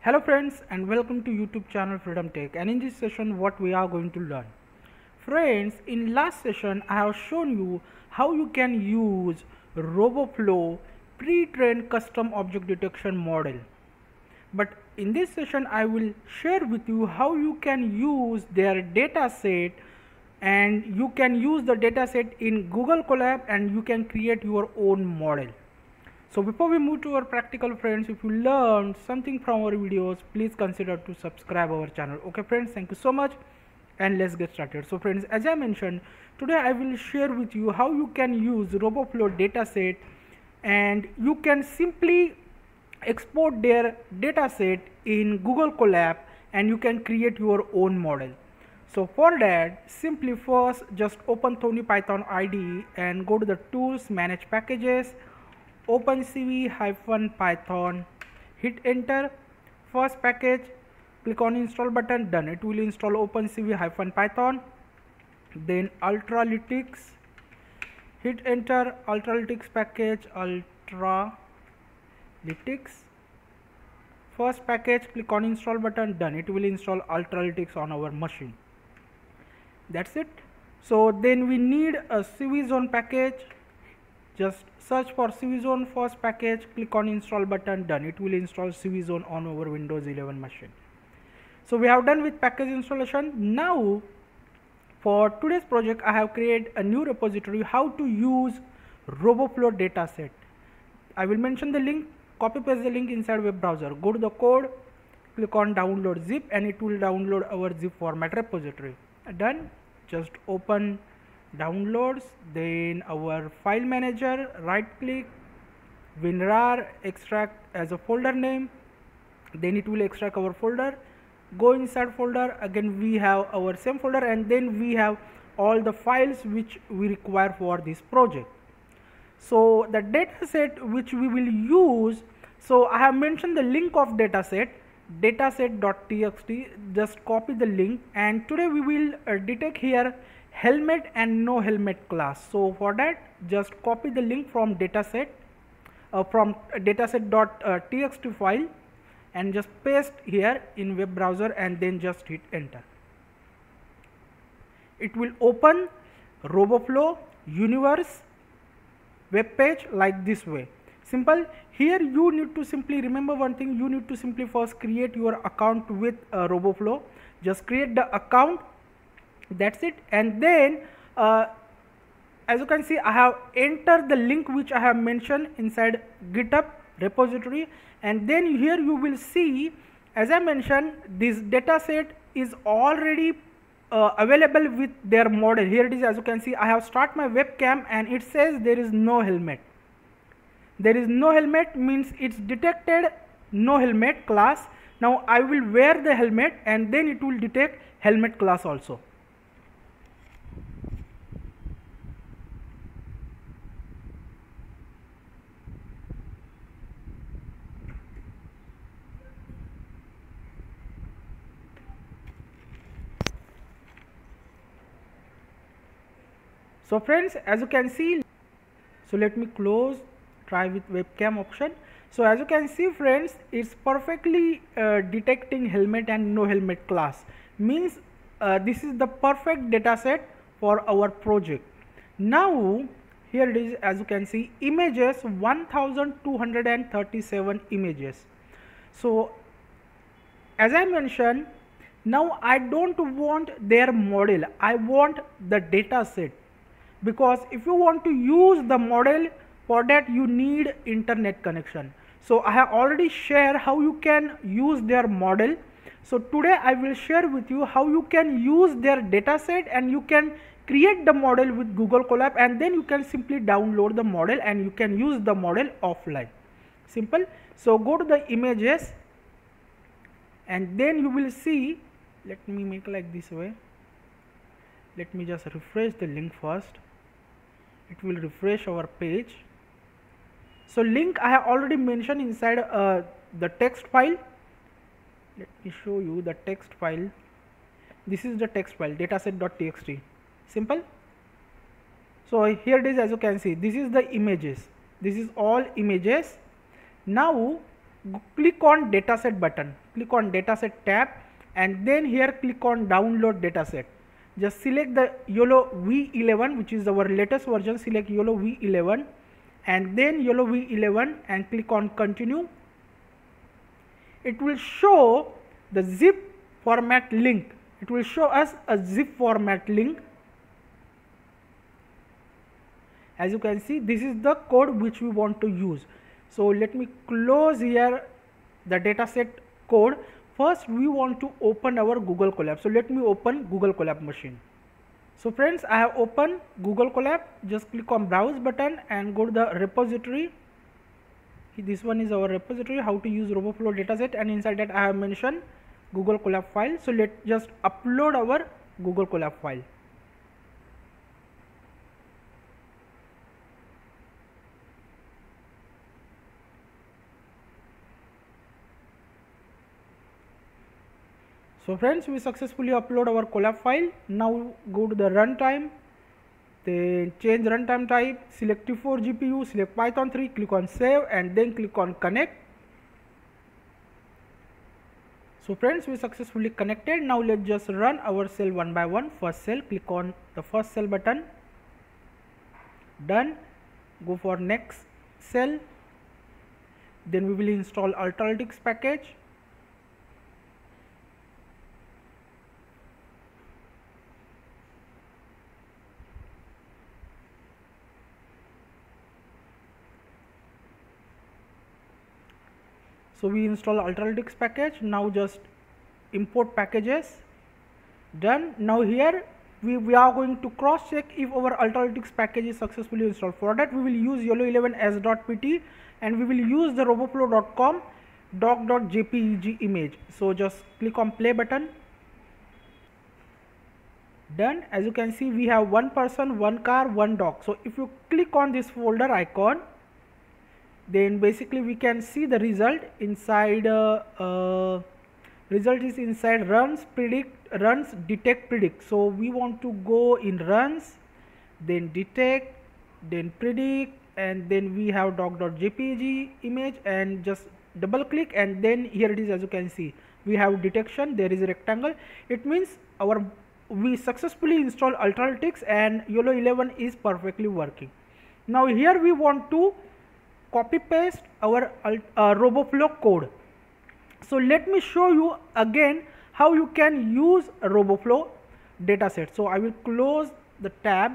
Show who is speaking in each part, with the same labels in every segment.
Speaker 1: Hello friends and welcome to YouTube channel Freedom Tech, and in this session what we are going to learn. Friends, in last session I have shown you how you can use RoboFlow pre-trained custom object detection model. But in this session I will share with you how you can use their dataset, and you can use the dataset in Google Colab and you can create your own model. So before we move to our practical, friends, if you learned something from our videos, please consider to subscribe our channel. Okay friends, thank you so much, and let's get started. So friends, as I mentioned, today I will share with you how you can use RoboFlow dataset, and you can simply export their dataset in Google Colab and you can create your own model. So for that, simply first just open Tony Python IDE and go to the tools, manage packages, open cv-python, hit enter. First package, click on install button, done. It will install open cv-python. Then ultralytics, hit enter. Ultralytics package, ultralytics. First package, click on install button, done. It will install ultralytics on our machine. That's it. So then we need a cvzone package. Just search for cvzone, first package, click on install button, done. It will install cvzone on our Windows 11 machine. So we have done with package installation. Now for today's project I have created a new repository how to use RoboFlow dataset. I will mention the link, copy paste the link inside web browser, go to the code, click on download zip, and it will download our zip format repository. Done. Just open downloads, then our file manager, right click, WinRAR, extract as a folder name, then it will extract our folder. Go inside folder, again we have our same folder, and then we have all the files which we require for this project. So the dataset which we will use, so I have mentioned the link of dataset, dataset.txt. just copy the link, and today we will detect here helmet and no helmet class. So for that, just copy the link from dataset, from dataset.txt file, and just paste here in web browser and then just hit enter. It will open RoboFlow universe web page like this way. Simple. Here you need to simply remember one thing, you need to simply first create your account with RoboFlow. Just create the account, that's it. And then as you can see, I have entered the link which I have mentioned inside GitHub repository, and then here you will see, as I mentioned, this dataset is already available with their model. Here it is, as you can see, I have start my webcam and it says there is no helmet. There is no helmet means it's detected no helmet class. Now I will wear the helmet and then it will detect helmet class also. So friends, as you can see, so let me close, try with webcam option. So as you can see friends, it's perfectly detecting helmet and no helmet class, means this is the perfect dataset for our project. Now here it is, as you can see, images 1237 images. So as I mentioned, now I don't want their model, I want the dataset, because if you want to use the model, for that you need internet connection. So I have already shared how you can use their model. So today I will share with you how you can use their dataset and you can create the model with Google Colab, and then you can simply download the model and you can use the model offline. Simple. So go to the images and then you will see, let me make like this way, let me just refresh the link first. It will refresh our page. So link I have already mentioned inside the text file. Let me show you the text file. This is the text file, dataset.txt. Simple. So here it is, as you can see, this is the images, this is all images. Now click on dataset button, click on dataset tab, and then here click on download dataset. Just select the YOLO V11, which is our latest version. Select YOLO V11 and then YOLO V11 and click on continue. It will show the zip format link. It will show us a zip format link. As you can see, this is the code which we want to use. So let me close here the dataset code. First we want to open our Google Colab. So let me open Google Colab machine. So friends, I have opened Google Colab. Just click on browse button and go to the repository. This one is our repository, how to use RoboFlow dataset, and inside that I have mentioned Google Colab file. So let's just upload our Google Colab file. So friends, we successfully upload our Colab file. Now go to the runtime, then change runtime type, select T4 GPU, select Python 3, click on save and then click on connect. So friends, we successfully connected. Now let's just run our cell one by one. First cell, click on the first cell button, done. Go for next cell, then we will install ultralytics package. So we install ultralytics package. Now just import packages, done. Now here we are going to cross check if our ultralytics package is successfully installed. For that we will use Yolo11 as.pt and we will use the roboflow.com doc.jpeg image. So just click on play button, done. As you can see, we have one person, one car, one dog. So if you click on this folder icon, then basically we can see the result inside. Result is inside runs, predict, runs, detect, predict. So we want to go in runs, then detect, then predict, and then we have doc.jpg image, and just double click and then here it is. As you can see, we have detection, there is a rectangle. It means we successfully installed ultralytics and Yolo11 is perfectly working. Now here we want to copy paste our RoboFlow code. So let me show you again how you can use a RoboFlow dataset. So I will close the tab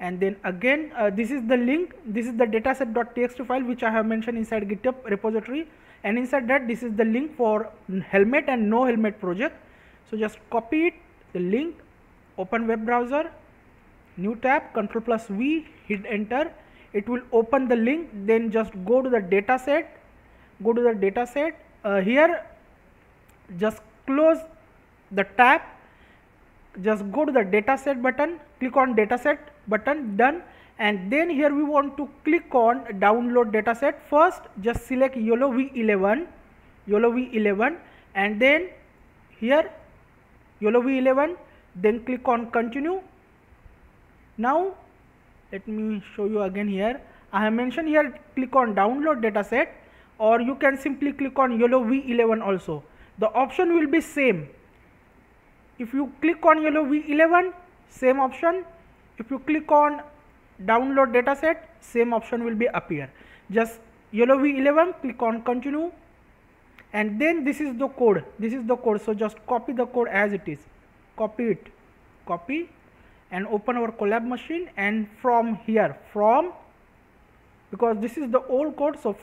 Speaker 1: and then again this is the link. This is the dataset.txt file which I have mentioned inside GitHub repository, and inside that this is the link for helmet and no helmet project. So just copy it, the link, open web browser, new tab, Ctrl+V, hit enter. It will open the link. Then just go to the dataset, here just close the tab, just go to the dataset button, click on dataset button, done. And then here we want to click on download dataset. First just select YOLO V11 and then here YOLO V11, then click on continue. Now let me show you again. Here I have mentioned here click on download dataset, or you can simply click on YOLO V11 also. The option will be same. If you click on YOLO V11, same option. If you click on download dataset, same option will be appear. Just YOLO V11, click on continue, and then this is the code. So just copy the code as it is, copy and open our Colab machine, and from here, because this is the old code, so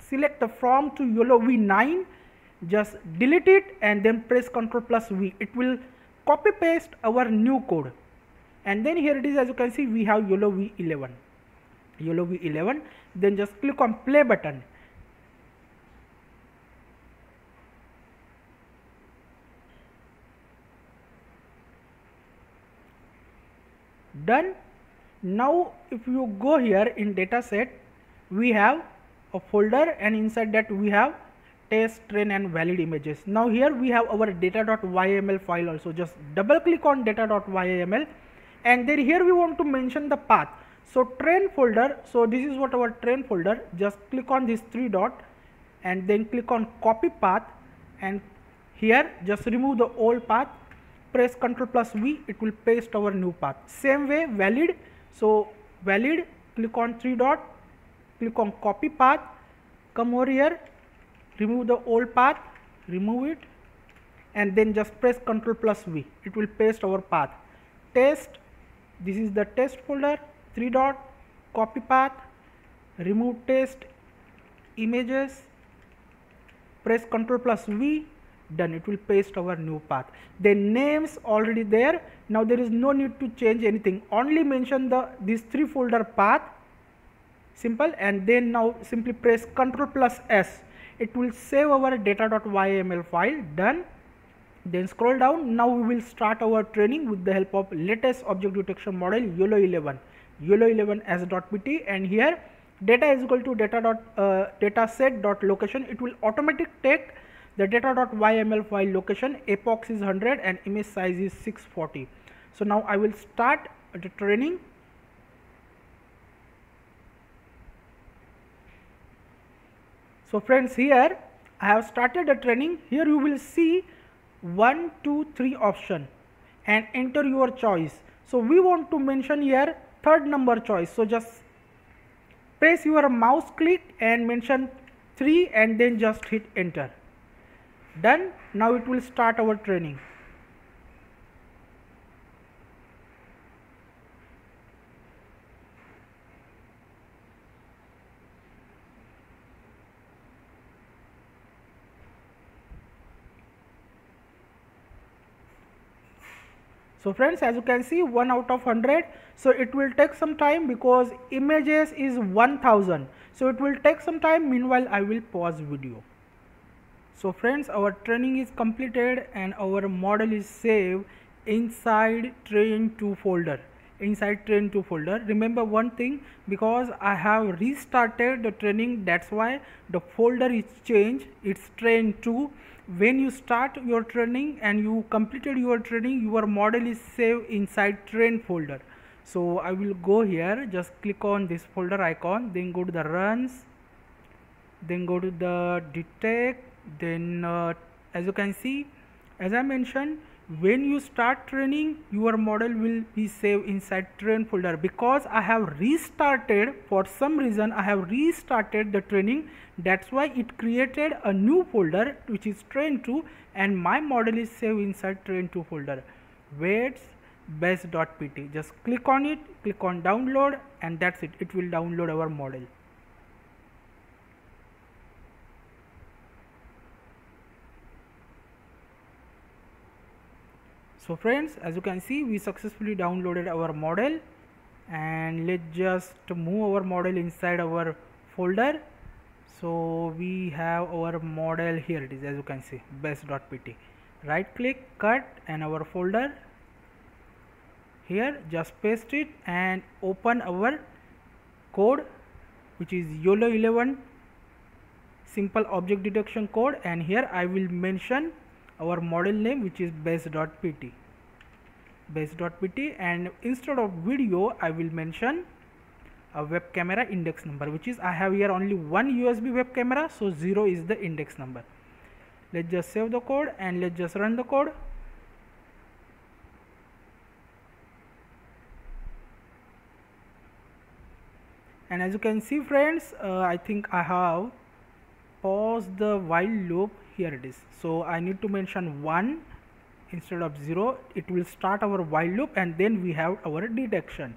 Speaker 1: select the from to YOLO V9, just delete it and then press Ctrl+V. It will copy paste our new code, and then here it is. As you can see, we have YOLO V11, then just click on play button. Done. Now if you go here in dataset, we have a folder and inside that we have test, train and valid images. Now here we have our data.yml file also. Just double click on data.yml and then here we want to mention the path. So train folder, so this is what our train folder. Just click on this three dot and then click on copy path, and here just remove the old path, press Ctrl plus V, it will paste our new path. Same way valid, so valid, click on 3 dot, click on copy path, come over here, remove the old path, remove it, and then just press Ctrl plus V, it will paste our path. Test, this is the test folder, 3 dot, copy path, remove test images, press Ctrl plus V, done, it will paste our new path. The names already there, now there is no need to change anything, only mention this 3 folder path, simple, and then now simply press Ctrl plus S, it will save our data.yml file, done. Then scroll down, now we will start our training with the help of latest object detection model Yolo11, Yolo11 as.pt, and here data is equal to dataset.location, it will automatically take the data.yml file location, epoch is 100 and image size is 640. So now I will start the training. So friends, here I have started the training. Here you will see 1, 2, 3 option and enter your choice. So we want to mention here third number choice. So just press your mouse click and mention 3 and then just hit enter. Done. Now it will start our training. So friends, as you can see, 1 out of 100. So it will take some time because images is 1000. So it will take some time. Meanwhile, I will pause video. So friends, our training is completed and our model is saved inside train2 folder. Inside train2 folder. Remember one thing, because I have restarted the training, that's why the folder is changed. It's train2. When you start your training and you completed your training, your model is saved inside train folder. So I will go here, just click on this folder icon, then go to the runs, then go to the detect, then as you can see, as I mentioned, when you start training, your model will be saved inside train folder. Because I have restarted, for some reason I have restarted the training, that's why it created a new folder which is train2, and my model is saved inside train2 folder. Weights base.pt, just click on it, click on download, and that's it, it will download our model. So friends, as you can see, we successfully downloaded our model, and let's just move our model inside our folder. So we have our model, here it is, as you can see, base.pt. Right click, cut, and our folder, here just paste it and open our code, which is Yolo11 simple object detection code, and here I will mention our model name, which is base.pt, and instead of video I will mention a web camera index number, which is I have here only one USB web camera, so 0 is the index number. Let's just save the code and let's just run the code. And as you can see friends, I think I have paused the while loop. Here it is. So I need to mention 1 instead of 0. It will start our while loop, and then we have our detection.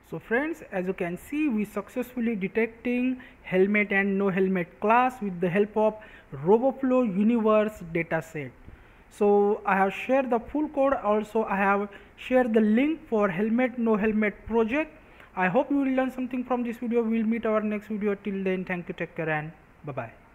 Speaker 1: So friends, as you can see, we successfully detecting helmet and no helmet class with the help of RoboFlow Universe dataset. So I have shared the full code. Also I have shared the link for helmet no helmet project. I hope you will learn something from this video. We will meet our next video. Till then, thank you, take care, and bye bye.